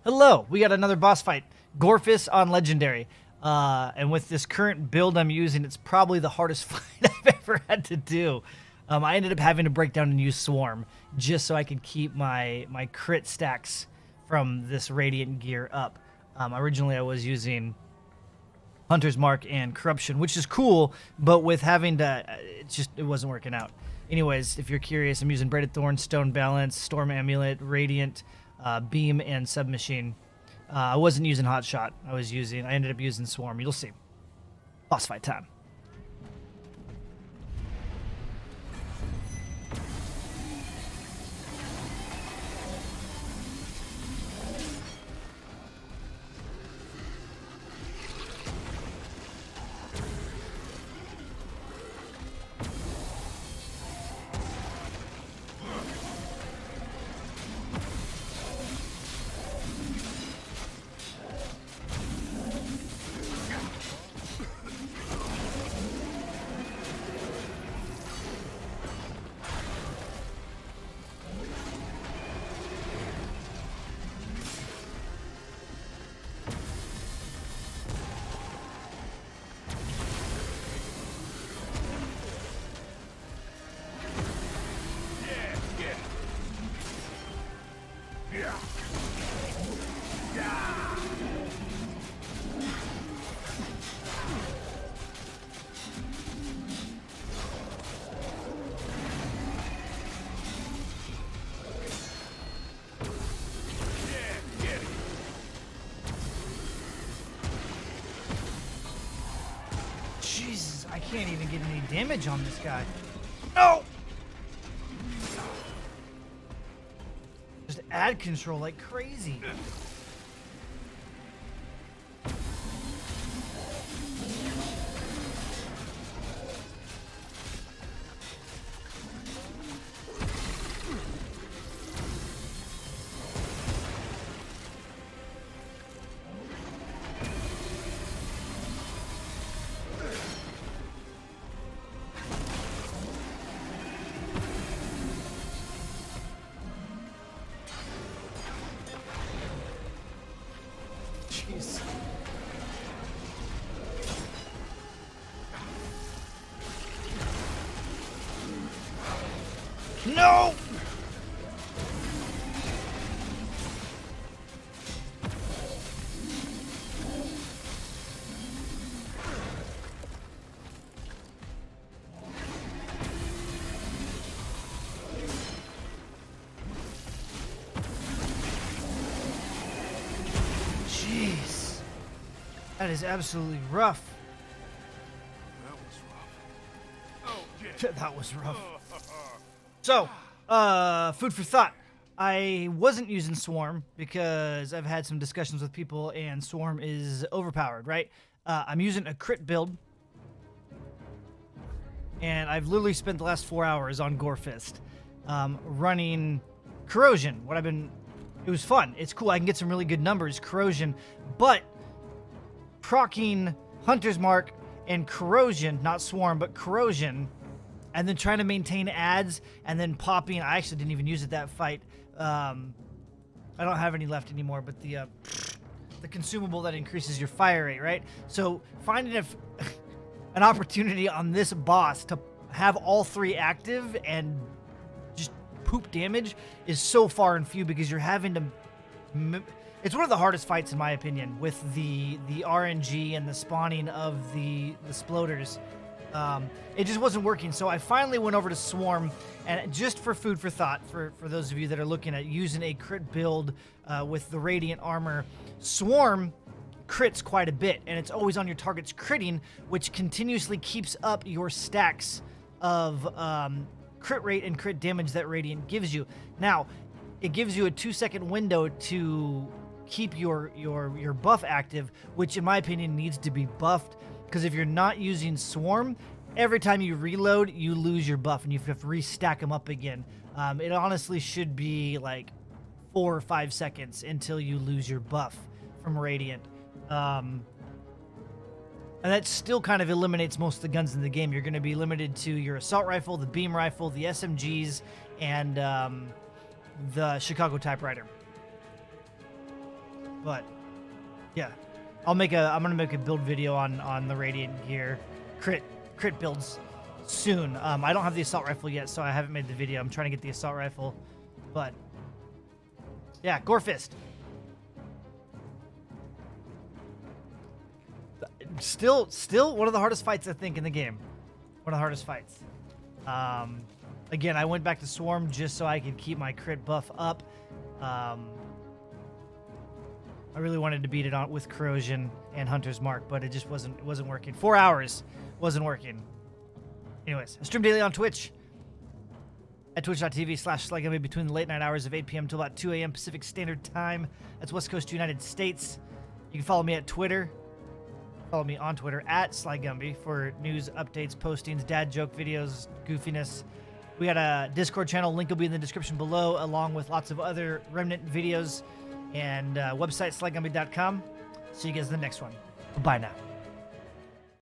Hello, we got another boss fight. Gorefist on Legendary. And with this current build I'm using, it's probably the hardest fight I've ever had to do. I ended up having to break down and use Swarm just so I could keep my crit stacks from this Radiant gear up. Originally I was using Hunter's Mark and Corruption, which is cool, but with having to, it wasn't working out. Anyways, if you're curious, I'm using Braided Thorn, Stone Balance, Storm Amulet, Radiant, Beam, and Submachine. I wasn't using Hotshot. I ended up using Swarm. You'll see. Boss fight time. Jesus, I can't even get any damage on this guy. No! Just ad control like crazy. Jeez. No! Jeez. That is absolutely rough. That was rough. Oh, yeah. That was rough. So, food for thought. I wasn't using Swarm because I've had some discussions with people and Swarm is overpowered, right? I'm using a crit build. And I've literally spent the last 4 hours on Gorefist running Corrosion. It was fun. It's cool. I can get some really good numbers, Corrosion. But proccing Hunter's Mark and Corrosion, not Swarm, but Corrosion, and then trying to maintain ads, and then popping. I actually didn't even use it that fight. I don't have any left anymore, but the consumable that increases your fire rate, right? So finding an opportunity on this boss to have all three active and just poop damage is so far and few because you're having to. It's one of the hardest fights in my opinion with the RNG and the spawning of the sploders. It just wasn't working, so I finally went over to Swarm, and just for food for thought, for those of you that are looking at using a crit build with the Radiant armor, Swarm crits quite a bit, and it's always on your target's critting, which continuously keeps up your stacks of crit rate and crit damage that Radiant gives you. Now, it gives you a 2-second window to keep your buff active, which in my opinion needs to be buffed, because if you're not using Swarm, every time you reload, you lose your buff, and you have to restack them up again. It honestly should be like 4 or 5 seconds until you lose your buff from Radiant. And that still kind of eliminates most of the guns in the game. You're going to be limited to your assault rifle, the beam rifle, the SMGs, and the Chicago typewriter. But yeah, I'm gonna make a build video on the Radiant gear, crit builds soon. I don't have the assault rifle yet, so I haven't made the video. I'm trying to get the assault rifle, but yeah, Gorefist. Still one of the hardest fights I think in the game. One of the hardest fights. Again, I went back to Swarm just so I could keep my crit buff up. I really wanted to beat it on with Corrosion and Hunter's Mark, but it just wasn't working. 4 hours wasn't working. Anyways, I stream daily on Twitch at twitch.tv/SlyGumbi between the late night hours of 8 p.m. to about 2 a.m. Pacific Standard Time. That's West Coast United States. You can follow me at Twitter. Follow me on Twitter at SlyGumbi for news, updates, postings, dad joke videos, goofiness. We got a Discord channel. Link will be in the description below, along with lots of other Remnant videos and website SlyGumbi.com. See you guys in the next one. Bye now.